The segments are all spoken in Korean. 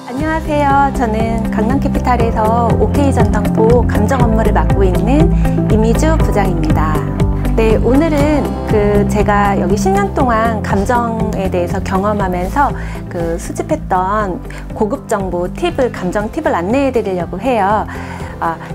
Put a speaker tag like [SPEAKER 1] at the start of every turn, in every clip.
[SPEAKER 1] 안녕하세요. 저는 강남캐피탈에서 OK 전당포 감정 업무를 맡고 있는 이미주 부장입니다. 네, 오늘은 제가 여기 10년 동안 감정에 대해서 경험하면서 수집했던 고급 정보 팁을, 감정 팁을 안내해 드리려고 해요.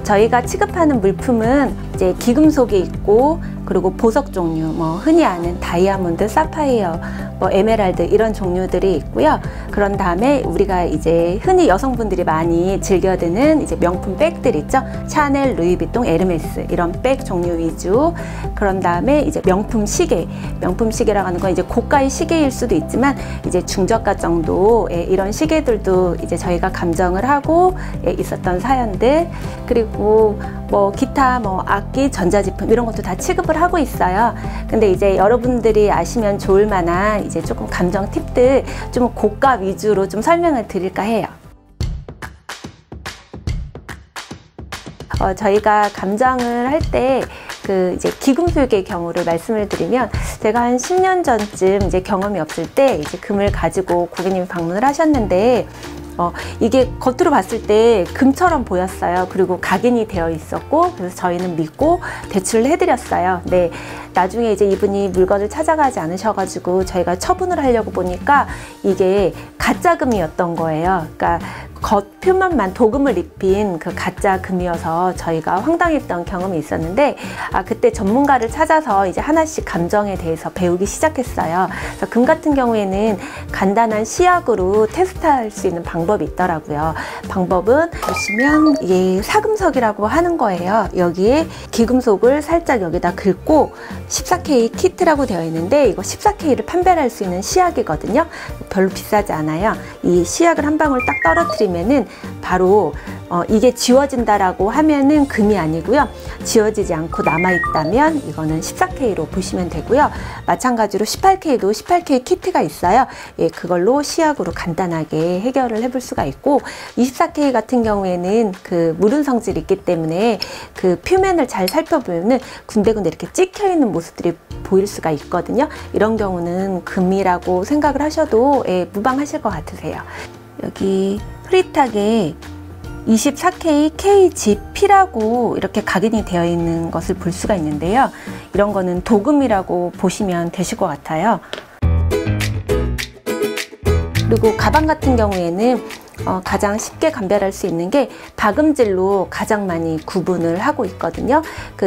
[SPEAKER 1] 저희가 취급하는 물품은 이제 기금속이 있고, 그리고 보석 종류, 흔히 아는 다이아몬드, 사파이어, 에메랄드 이런 종류들이 있고요. 그런 다음에 우리가 이제 흔히 여성분들이 많이 즐겨드는 이제 명품 백들 있죠. 샤넬, 루이비통, 에르메스 이런 백 종류 위주. 그런 다음에 이제 명품 시계, 명품 시계라고 하는 건 이제 고가의 시계일 수도 있지만 이제 중저가 정도의 이런 시계들도 이제 저희가 감정을 하고 있었던 사연들. 그리고 기타 악기, 전자제품 이런 것도 다 취급을 하고 있어요. 근데 이제 여러분들이 아시면 좋을 만한 이제 조금 감정 팁들, 좀 고가 위주로 좀 설명을 드릴까 해요. 저희가 감정을 할 때 이제 기금속의 경우를 말씀을 드리면, 제가 한 10년 전쯤 이제 경험이 없을 때 이제 금을 가지고 고객님이 방문을 하셨는데, 이게 겉으로 봤을 때 금처럼 보였어요. 그리고 각인이 되어 있었고, 그래서 저희는 믿고 대출을 해드렸어요. 네, 나중에 이제 이분이 물건을 찾아가지 않으셔가지고 저희가 처분을 하려고 보니까 이게 가짜 금이었던 거예요. 그러니까 겉표면만 도금을 입힌 가짜 금이어서 저희가 황당했던 경험이 있었는데, 그때 전문가를 찾아서 이제 하나씩 감정에 대해서 배우기 시작했어요. 그래서 금 같은 경우에는 간단한 시약으로 테스트할 수 있는 방법이 있더라고요. 방법은 보시면 이게 사금석이라고 하는 거예요. 여기에 기금속을 살짝 여기다 긁고 14K 키트라고 되어 있는데, 이거 14K를 판별할 수 있는 시약이거든요. 별로 비싸지 않아요. 이 시약을 한 방울 딱 떨어뜨리면은 바로 이게 지워진다라고 하면은 금이 아니고요. 지워지지 않고 남아있다면 이거는 14K로 보시면 되고요. 마찬가지로 18K도 18K 키트가 있어요. 예, 그걸로 시약으로 간단하게 해결을 해볼 수가 있고, 24K 같은 경우에는 무른 성질이 있기 때문에 표면을 잘 살펴보면은 군데군데 이렇게 찍혀 있는 모습들이 보일 수가 있거든요. 이런 경우는 금이라고 생각을 하셔도 무방하실 것 같으세요. 여기 흐릿하게 24K KGP라고 이렇게 각인이 되어 있는 것을 볼 수가 있는데요. 이런 거는 도금이라고 보시면 되실 것 같아요. 그리고 가방 같은 경우에는 가장 쉽게 감별할 수 있는 게 박음질로 가장 많이 구분을 하고 있거든요.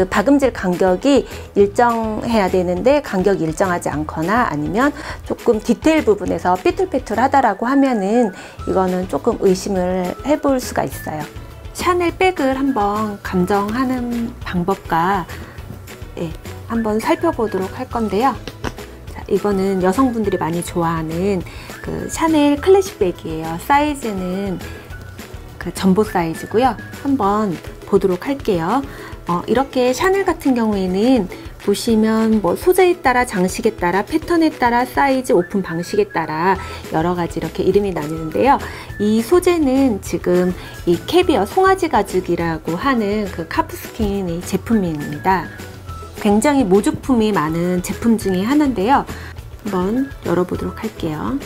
[SPEAKER 1] 박음질 간격이 일정해야 되는데 간격이 일정하지 않거나, 아니면 조금 디테일 부분에서 삐뚤빼뚤하다라고 하면은 이거는 조금 의심을 해볼 수가 있어요. 샤넬 백을 한번 감정하는 방법과 한번 살펴보도록 할 건데요. 이거는 여성분들이 많이 좋아하는 샤넬 클래식 백이에요. 사이즈는 전보 사이즈고요. 한번 보도록 할게요. 이렇게 샤넬 같은 경우에는 보시면 소재에 따라, 장식에 따라, 패턴에 따라, 사이즈, 오픈 방식에 따라 여러 가지 이렇게 이름이 나뉘는데요. 이 소재는 지금 이 캐비어 송아지 가죽이라고 하는 카프스킨 제품입니다. 굉장히 모조품이 많은 제품 중에 하나인데요. 한번 열어보도록 할게요.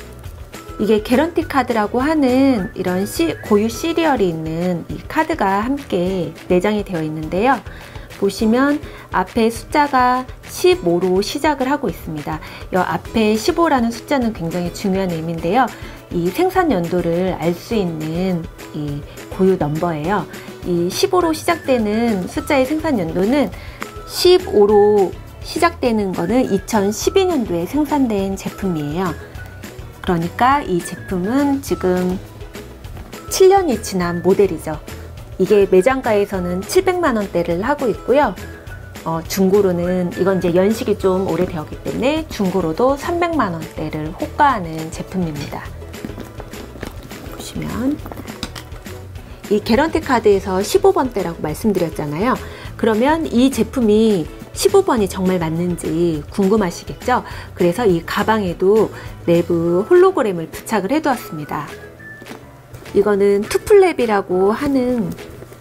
[SPEAKER 1] 이게 개런티 카드라고 하는 이런 고유 시리얼이 있는 이 카드가 함께 내장이 되어 있는데요. 보시면 앞에 숫자가 15로 시작을 하고 있습니다. 이 앞에 15라는 숫자는 굉장히 중요한 의미인데요. 이 생산 연도를 알 수 있는 이 고유 넘버예요. 이 15로 시작되는 숫자의 생산 연도는 15로 시작되는 거는 2012년도에 생산된 제품이에요. 그러니까 이 제품은 지금 7년이 지난 모델이죠. 이게 매장가에서는 700만 원대를 하고 있고요. 중고로는, 이건 이제 연식이 좀 오래되었기 때문에 중고로도 300만 원대를 호가하는 제품입니다. 보시면 이 개런티 카드에서 15번대라고 말씀드렸잖아요. 그러면 이 제품이 15번이 정말 맞는지 궁금하시겠죠? 그래서 이 가방에도 내부 홀로그램을 부착을 해두었습니다. 이거는 투플랩이라고 하는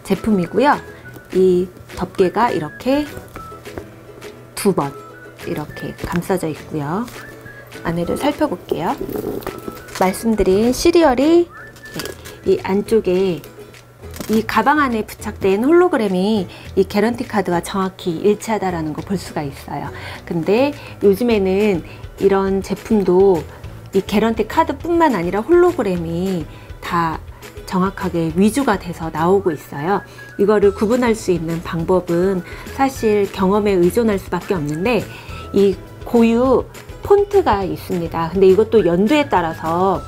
[SPEAKER 1] 제품이고요. 이 덮개가 이렇게 2번 이렇게 감싸져 있고요. 안에를 살펴볼게요. 말씀드린 시리얼이 이 안쪽에 이 가방 안에 부착된 홀로그램이 이 개런티 카드와 정확히 일치하다라는 거 볼 수가 있어요. 근데 요즘에는 이런 제품도 이 개런티 카드뿐만 아니라 홀로그램이 다 정확하게 위주가 돼서 나오고 있어요. 이거를 구분할 수 있는 방법은 사실 경험에 의존할 수밖에 없는데, 이 고유 폰트가 있습니다. 근데 이것도 연도에 따라서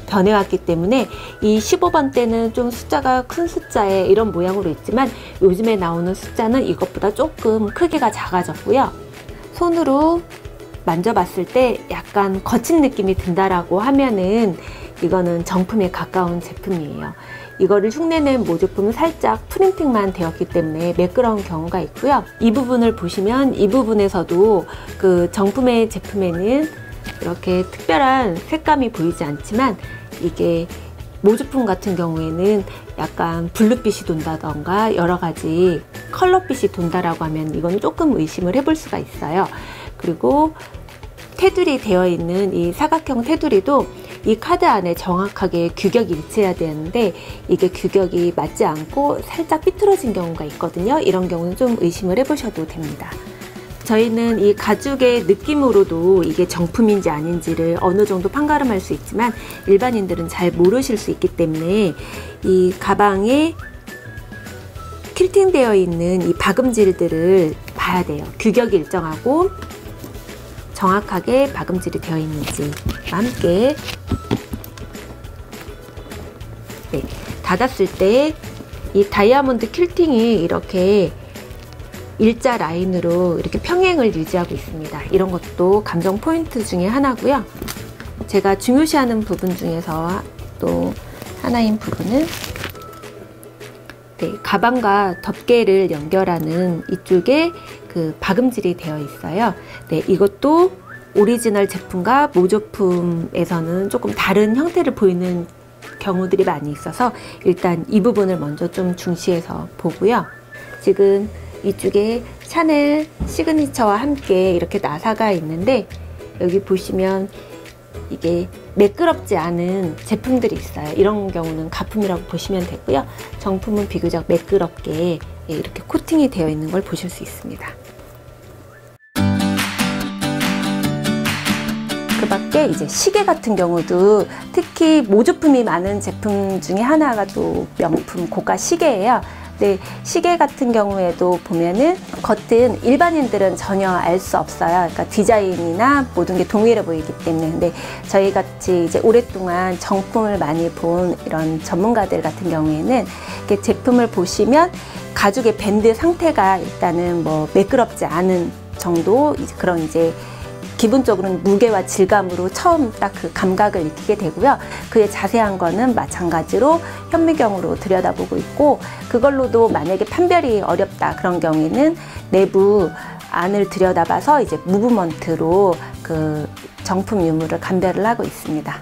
[SPEAKER 1] 변해왔기 때문에 이 15번 때는 좀 숫자가 큰 숫자에 이런 모양으로 있지만, 요즘에 나오는 숫자는 이것보다 조금 크기가 작아졌고요. 손으로 만져봤을 때 약간 거친 느낌이 든다라고 하면은 이거는 정품에 가까운 제품이에요. 이거를 흉내낸 모조품은 살짝 프린팅만 되었기 때문에 매끄러운 경우가 있고요. 이 부분을 보시면 이 부분에서도 그 정품의 제품에는 이렇게 특별한 색감이 보이지 않지만, 이게 모조품 같은 경우에는 약간 블루빛이 돈다던가 여러 가지 컬러빛이 돈다라고 하면 이건 조금 의심을 해볼 수가 있어요. 그리고 테두리 되어 있는 이 사각형 테두리도 이 카드 안에 정확하게 규격이 일치해야 되는데, 이게 규격이 맞지 않고 살짝 삐뚤어진 경우가 있거든요. 이런 경우는 좀 의심을 해보셔도 됩니다. 저희는 이 가죽의 느낌으로도 이게 정품인지 아닌지를 어느 정도 판가름할 수 있지만, 일반인들은 잘 모르실 수 있기 때문에 이 가방에 퀼팅되어 있는 이 박음질들을 봐야 돼요. 규격이 일정하고 정확하게 박음질이 되어 있는지 함께, 네, 닫았을 때 이 다이아몬드 퀼팅이 이렇게 일자 라인으로 이렇게 평행을 유지하고 있습니다. 이런 것도 감정 포인트 중에 하나고요. 제가 중요시하는 부분 중에서 또 하나인 부분은, 네, 가방과 덮개를 연결하는 이쪽에 그 박음질이 되어 있어요. 네, 이것도 오리지널 제품과 모조품에서는 조금 다른 형태를 보이는 경우들이 많이 있어서 일단 이 부분을 먼저 좀 중시해서 보고요. 지금 이쪽에 샤넬 시그니처와 함께 이렇게 나사가 있는데, 여기 보시면 이게 매끄럽지 않은 제품들이 있어요. 이런 경우는 가품이라고 보시면 되고요. 정품은 비교적 매끄럽게 이렇게 코팅이 되어 있는 걸 보실 수 있습니다. 그 밖에 이제 시계 같은 경우도 특히 모조품이 많은 제품 중에 하나가 또 명품 고가 시계예요. 네, 시계 같은 경우에도 보면은 겉은 일반인들은 전혀 알 수 없어요. 그러니까 디자인이나 모든 게 동일해 보이기 때문에. 근데 저희 같이 이제 오랫동안 정품을 많이 본 이런 전문가들 같은 경우에는 이렇게 제품을 보시면 가죽의 밴드 상태가 일단은 뭐 매끄럽지 않은 정도, 그런 이제 기본적으로는 무게와 질감으로 처음 딱 그 감각을 느끼게 되고요. 그의 자세한 거는 마찬가지로 현미경으로 들여다보고 있고, 그걸로도 만약에 판별이 어렵다 그런 경우에는 내부 안을 들여다봐서 이제 무브먼트로 그 정품 유무를 감별을 하고 있습니다.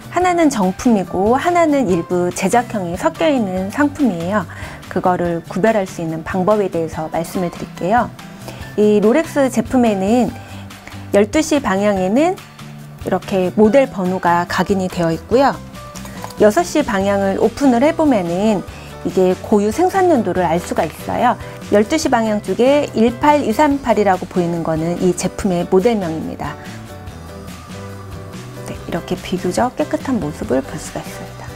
[SPEAKER 1] 하나는 정품이고 하나는 일부 제작형이 섞여 있는 상품이에요. 그거를 구별할 수 있는 방법에 대해서 말씀을 드릴게요. 이 롤렉스 제품에는 12시 방향에는 이렇게 모델 번호가 각인이 되어 있고요. 6시 방향을 오픈을 해보면은 이게 고유 생산 연도를 알 수가 있어요. 12시 방향 쪽에 18238이라고 보이는 거는 이 제품의 모델명입니다. 네, 이렇게 비교적 깨끗한 모습을 볼 수가 있습니다.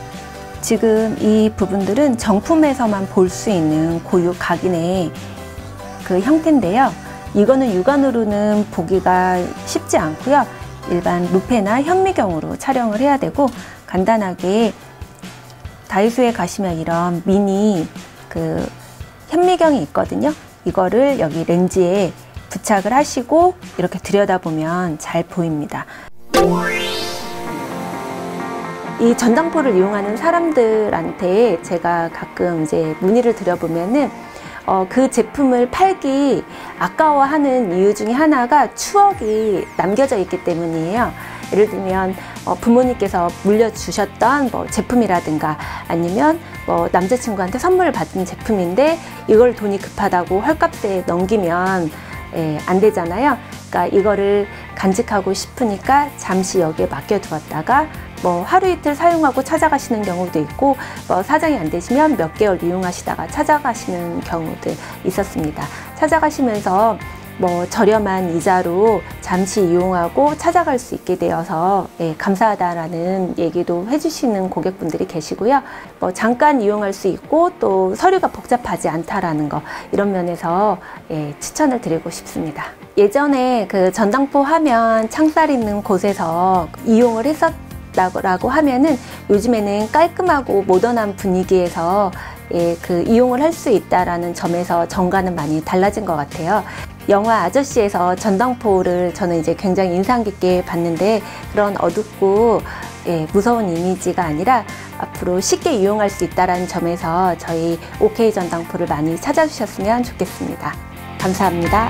[SPEAKER 1] 지금 이 부분들은 정품에서만 볼 수 있는 고유 각인의 그 형태인데요. 이거는 육안으로는 보기가 쉽지 않고요. 일반 루페나 현미경으로 촬영을 해야 되고, 간단하게 다이소에 가시면 이런 미니 그 현미경이 있거든요. 이거를 여기 렌즈에 부착을 하시고 이렇게 들여다보면 잘 보입니다. 이 전당포를 이용하는 사람들한테 제가 가끔 이제 문의를 드려보면은 그 제품을 팔기 아까워하는 이유 중에 하나가 추억이 남겨져 있기 때문이에요. 예를 들면 부모님께서 물려주셨던 뭐 제품이라든가, 아니면 뭐 남자친구한테 선물을 받은 제품인데 이걸 돈이 급하다고 헐값에 넘기면 안 되잖아요. 그러니까 이거를 간직하고 싶으니까 잠시 여기에 맡겨두었다가 뭐 하루 이틀 사용하고 찾아가시는 경우도 있고, 뭐 사정이 안 되시면 몇 개월 이용하시다가 찾아가시는 경우도 있었습니다. 찾아가시면서 뭐 저렴한 이자로 잠시 이용하고 찾아갈 수 있게 되어서 감사하다라는 얘기도 해주시는 고객분들이 계시고요. 뭐 잠깐 이용할 수 있고 또 서류가 복잡하지 않다라는 거, 이런 면에서 추천을 드리고 싶습니다. 예전에 그 전당포 하면 창살 있는 곳에서 이용을 했었다고 하면은 요즘에는 깔끔하고 모던한 분위기에서 그 이용을 할 수 있다라는 점에서 정가는 많이 달라진 것 같아요. 영화 아저씨에서 전당포를 저는 이제 굉장히 인상 깊게 봤는데, 그런 어둡고 무서운 이미지가 아니라 앞으로 쉽게 이용할 수 있다는 점에서 저희 OK 전당포를 많이 찾아주셨으면 좋겠습니다. 감사합니다.